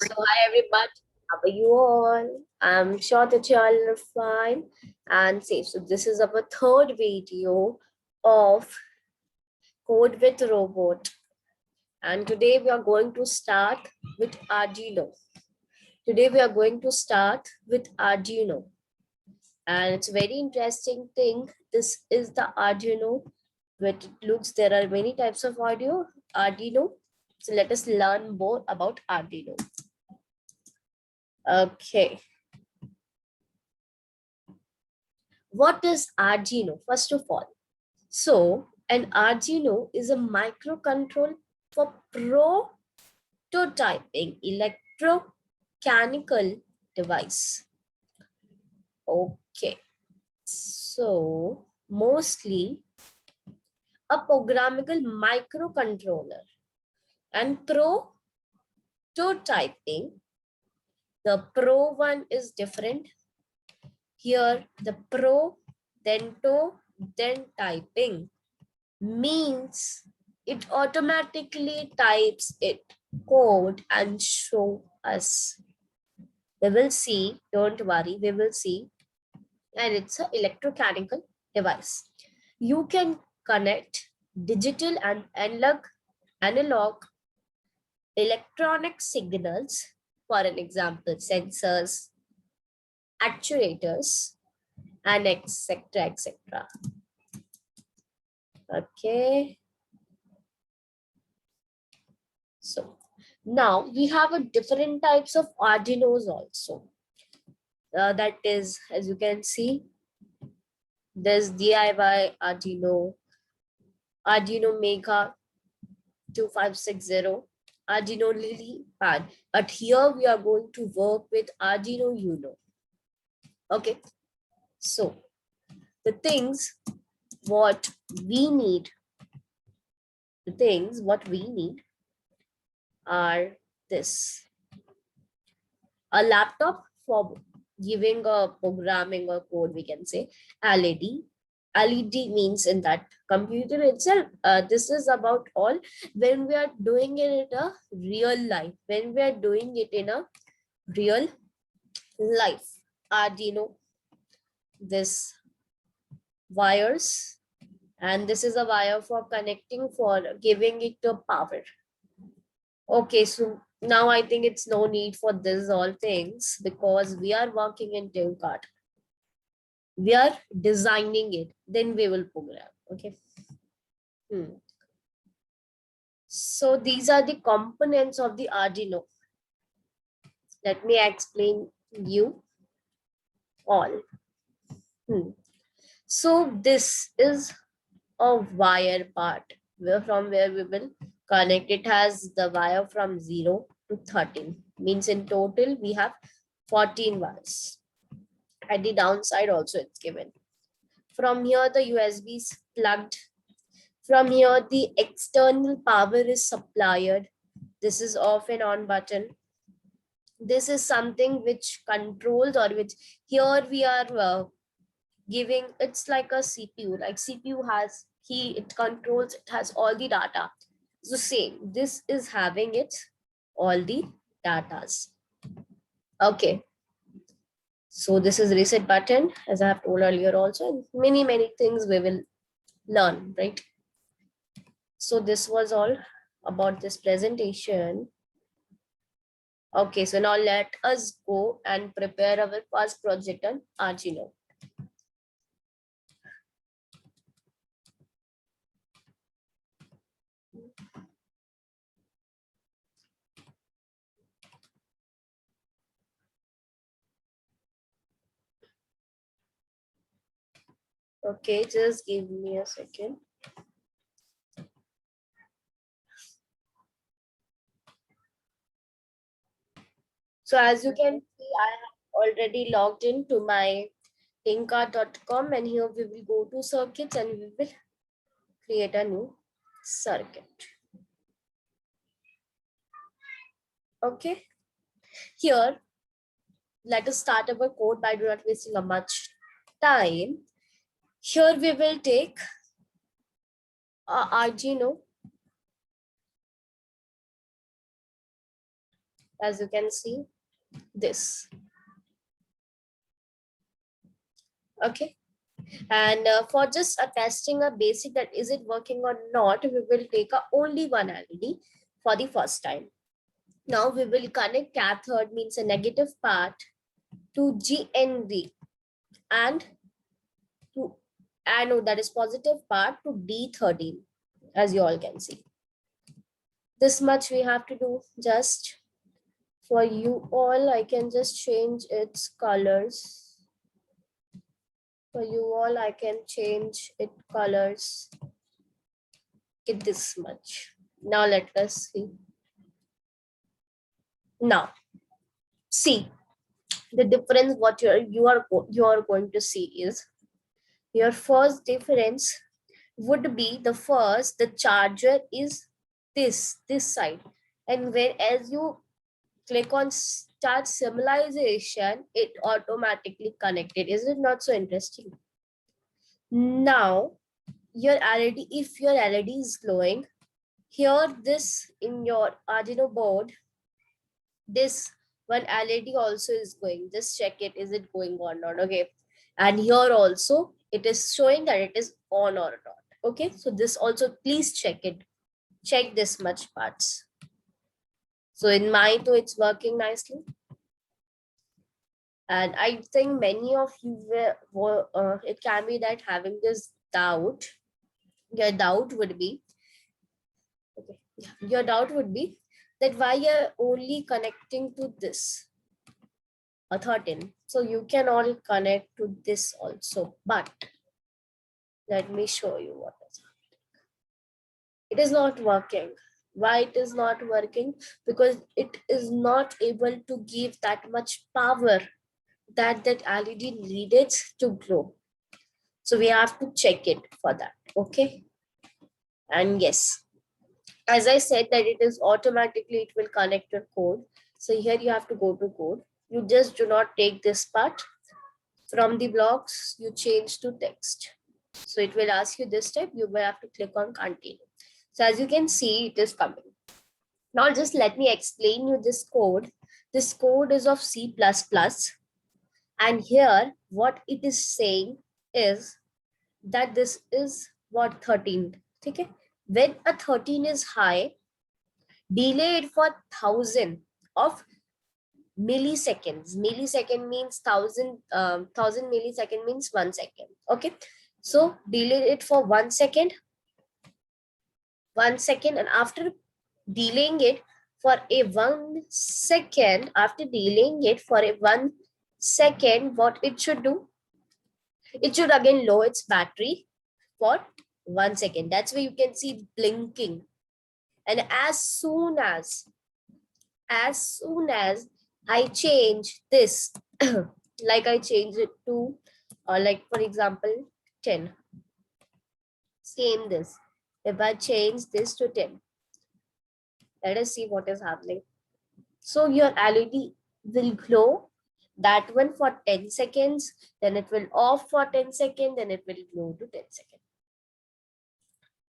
So hi everybody, how are you all? I'm sure that you all are fine and safe. So this is our third video of Code with Robot. And today we are going to start with Arduino. Today we are going to start with Arduino. And it's a very interesting thing. This is the Arduino. But it looks there are many types of Arduino. So let us learn more about Arduino. Okay. What is Arduino, first of all? So, an Arduino is a microcontroller for prototyping electromechanical device. Okay, so mostly a programmable microcontroller and prototyping. The pro one is different. Here, the pro, then to, then typing means it automatically types it code and show us. We will see, don't worry, we will see. And it's an electromechanical device. You can connect digital and analog electronic signals, for an example, sensors, actuators, and etc. etc. Okay. So now we have a different types of Arduinos also. That is, as you can see, there's DIY Arduino, Arduino Mega 2560, Arduino Lily Pad. But here we are going to work with Arduino Uno. Okay, so the things what we need, are this: a laptop for giving a programming or code, we can say. LED means in that computer itself. This is about all when we are doing it in a real life, when we are doing it in a real life. Arduino, this wires, and this is a wire for connecting, for giving it the power. Okay, so now I think it's no need for this all things because we are working in Tinkercad. We are designing it, then we will program. Okay. So these are the components of the Arduino. Let me explain you all. So this is a wire part from where we will connect. It has the wire from 0 to 13. Means in total we have 14 wires. At the downside also it's given. From here the USB is plugged. From here the external power is supplied. This is off and on button. This is something which controls, or which here we are giving. It's like a CPU. Like CPU has it controls, it has all the data. So same, this is having it all the datas. Okay, so this is reset button, as I have told earlier also. Many things we will learn, right? So this was all about this presentation. Okay, so now let us go and prepare our first project on Arduino. Okay, just give me a second. So as you can see, I have already logged into my tinker.com, and here we will go to circuits and we will create a new circuit. Okay, here let us start our code by not wasting a much time. Here we will take Arduino. as you can see this. Okay, and for just testing a basic that is it working or not, we will take only one LED for the first time. Now we will connect cathode, means a negative part, to GND, and to anode, that is positive part, to D13, as you all can see. This much we have to do. Just for you all, I can just change its colors. For you all, I can change its colors. Get this much. Now let us see. Now, see the difference. What you are going to see is your first difference would be the charger is this side, and whereas you click on start symbolization, it automatically connected. Is it not so interesting? Now your LED, if your LED is glowing, here this in your Arduino board, this one LED also is going. Just check it, is it going or not? Okay, and here also it is showing that it is on or not. Okay, so this also please check it. Check this much parts. So in my too, it's working nicely. And I think many of you were it can be that having this doubt. Your doubt would be, okay, your doubt would be that why you're only connecting to this a 13. So you can all connect to this also, but let me show you what is happening. It is not working. Why it is not working? Because it is not able to give that much power that LED needed to glow. So we have to check it for that. Okay. And yes, as I said that it is automatically, it will connect your code. So here you have to go to code. You just do not take this part from the blocks, you change to text. So it will ask you this step, you will have to click on continue. So as you can see, it is coming. Now just let me explain you this code. This code is of C++. And here what it is saying is that this is what 13. Okay? When a 13 is high, delay it for 1000 of milliseconds. Millisecond means 1000 millisecond means 1 second. Okay, so delay it for 1 second, 1 second, and after delaying it for a 1 second, after delaying it for a 1 second, what it should do, it should again lower its battery for 1 second. That's why you can see blinking. And as soon as I change this, like I change it to, like for example, 10. Same this. If I change this to 10, let us see what is happening. So your LED will glow, that one for 10 seconds, then it will off for 10 seconds, then it will glow to 10 seconds.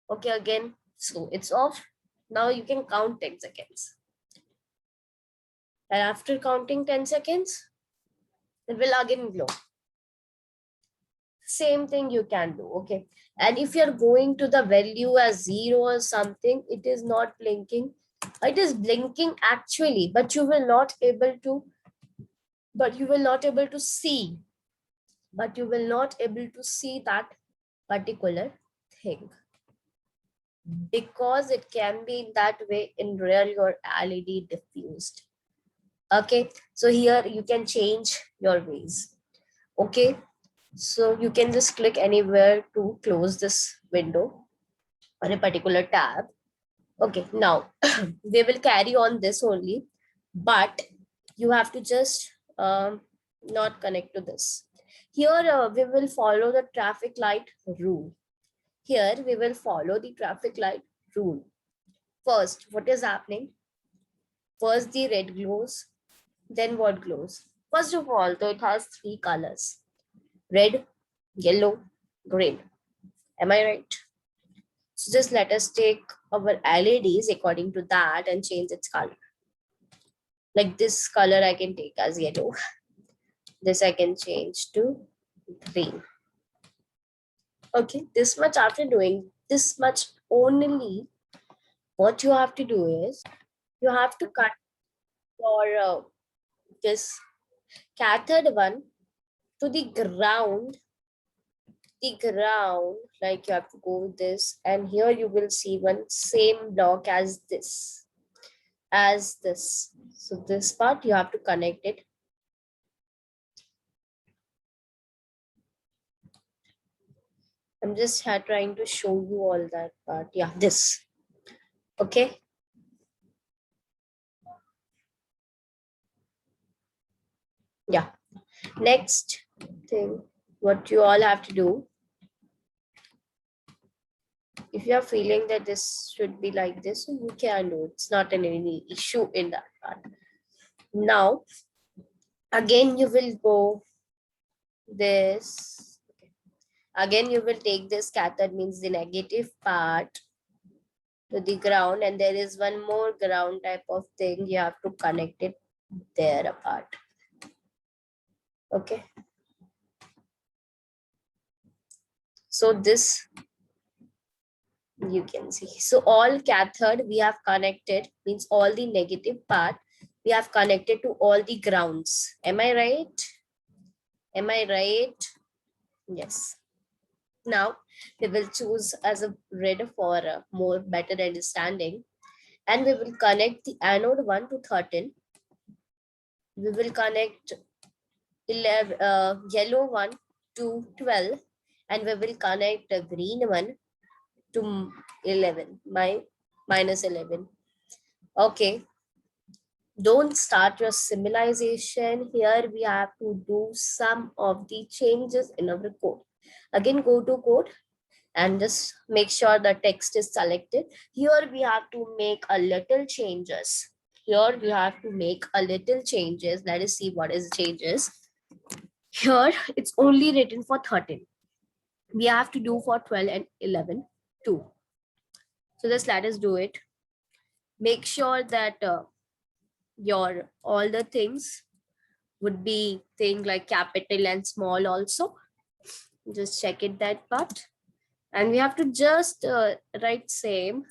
Okay, again, so it's off. Now you can count 10 seconds. And after counting 10 seconds, it will again glow. Same thing you can do. Okay, and if you're going to the value as 0 or something, it is not blinking. It is blinking actually, but you will not able to see, that particular thing, because it can be in that way. In real, your LED diffused. Okay, so here you can change your ways. Okay, so you can just click anywhere to close this window on a particular tab. Okay, now we will carry on this only, but you have to just not connect to this. Here we will follow the traffic light rule. Here we will follow the traffic light rule. First, what is happening? First the red glows, then what glows? First of all, though, it has 3 colors: red, yellow, green. Am I right? So just let us take our LEDs according to that and change its color. Like this color I can take as yellow. This I can change to green. Okay, this much after doing this much only, what you have to do is you have to cut your this cathode one to the ground, like you have to go with this, and here you will see one same block as this, so this part you have to connect it. I'm just trying to show you all that part. Yeah, this. Okay. Yeah. Next thing, what you all have to do, if you are feeling that this should be like this, you can do it. It's not any issue in that part. Now, again, you will go this. Okay. Again, you will take this cathode, means the negative part, to the ground, and there is one more ground type of thing. You have to connect it there apart. Okay. So this you can see. So all cathode we have connected, means all the negative part we have connected to all the grounds. Am I right? Am I right? Yes. Now we will choose as a red for a more better understanding, and we will connect the anode 1 to 13. We will connect 11, yellow one to 12, and we will connect the green one to 11, minus 11. Okay, don't start your simulation. Here we have to do some of the changes in our code. Again, go to code and just make sure the text is selected. Here we have to make a little changes. Here we have to make a little changes. Let us see what is changes. Here it's only written for 13. We have to do for 12 and 11 too. So just let us do it. Make sure that your all the things would be thing like capital and small also. Just check it that part. And we have to just write same.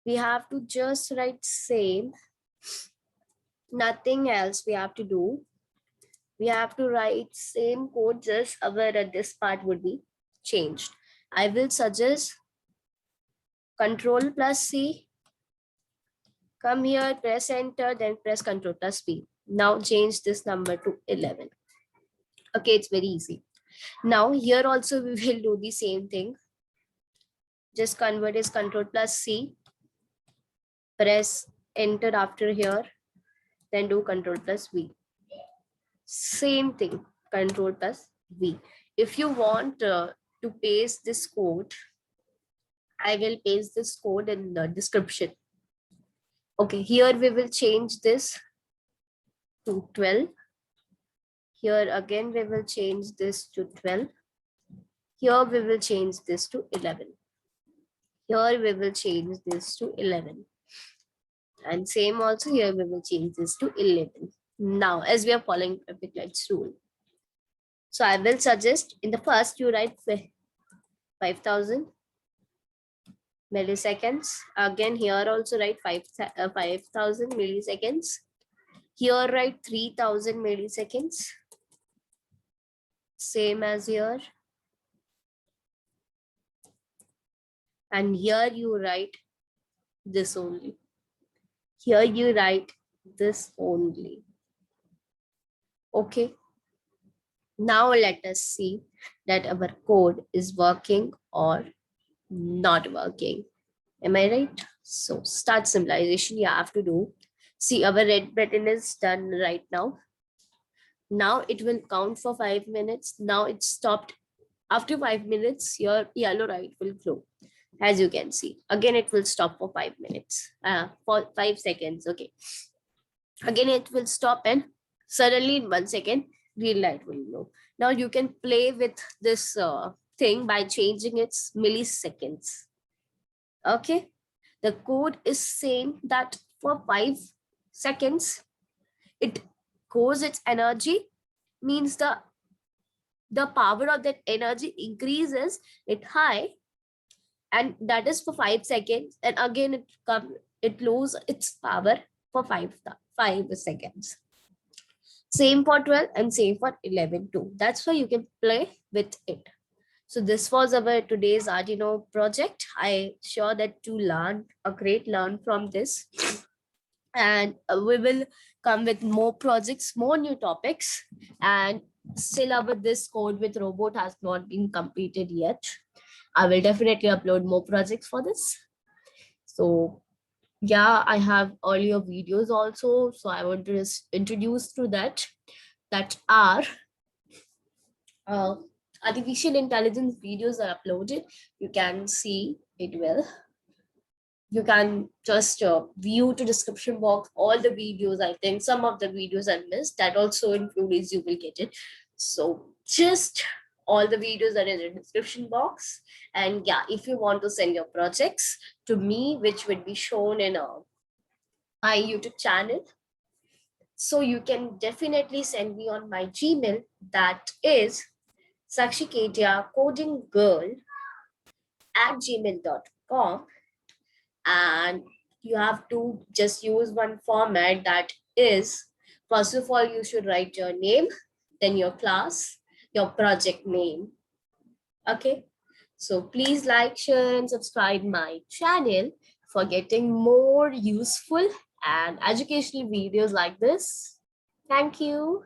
We have to just write same. Nothing else we have to do. We have to write same code, just our this part would be changed. I will suggest Control plus C. Come here, press enter, then press Control plus P. Now change this number to 11. Okay, it's very easy. Now here also we will do the same thing. Just convert is Control plus C. Press enter after here. Then do Control plus V. Same thing, Control plus V. If you want to paste this code, I will paste this code in the description. Okay, here we will change this to 12. Here again, we will change this to 12. Here we will change this to 11. Here we will change this to 11. And same also here we will change this to 11. Now, as we are following Perfect Lights rule. So I will suggest in the first you write 5,000 milliseconds. Again, here also write 5,000 milliseconds. Here write 3,000 milliseconds. Same as here. And here you write this only. Here you write this only. Okay. Now let us see that our code is working or not working. Am I right? So start symbolization you have to do. See, our red button is done right now. Now it will count for 5 minutes. Now it stopped. After 5 minutes, your yellow light will glow. As you can see, again it will stop for 5 minutes, for 5 seconds. Okay, again it will stop, and suddenly in 1 second green light will glow. Now you can play with this thing by changing its milliseconds. Okay, the code is saying that for 5 seconds, it goes its energy, means the power of that energy increases it high, and that is for 5 seconds, and again it loses its power for 5 seconds. Same for 12 and same for 11 too. That's why you can play with it. So this was our today's Arduino project. I sure that you learned a great learn from this, and we will come with more projects, more new topics, and still our this code with robot has not been completed yet. I will definitely upload more projects for this. So yeah, I have earlier videos also, so I want to just introduce to that are uh, artificial intelligence videos are uploaded. You can see it well. You can just view to description box all the videos. I think some of the videos I missed, that also includes, you will get it. So just all the videos are in the description box. And yeah, if you want to send your projects to me, which would be shown in my YouTube channel, so you can definitely send me on my Gmail, that is Sakshiketia Coding Girl at gmail.com. And you have to just use one format, that is, first of all, you should write your name, then your class, your project name. Okay. So please like, share, and subscribe my channel for getting more useful and educational videos like this. Thank you.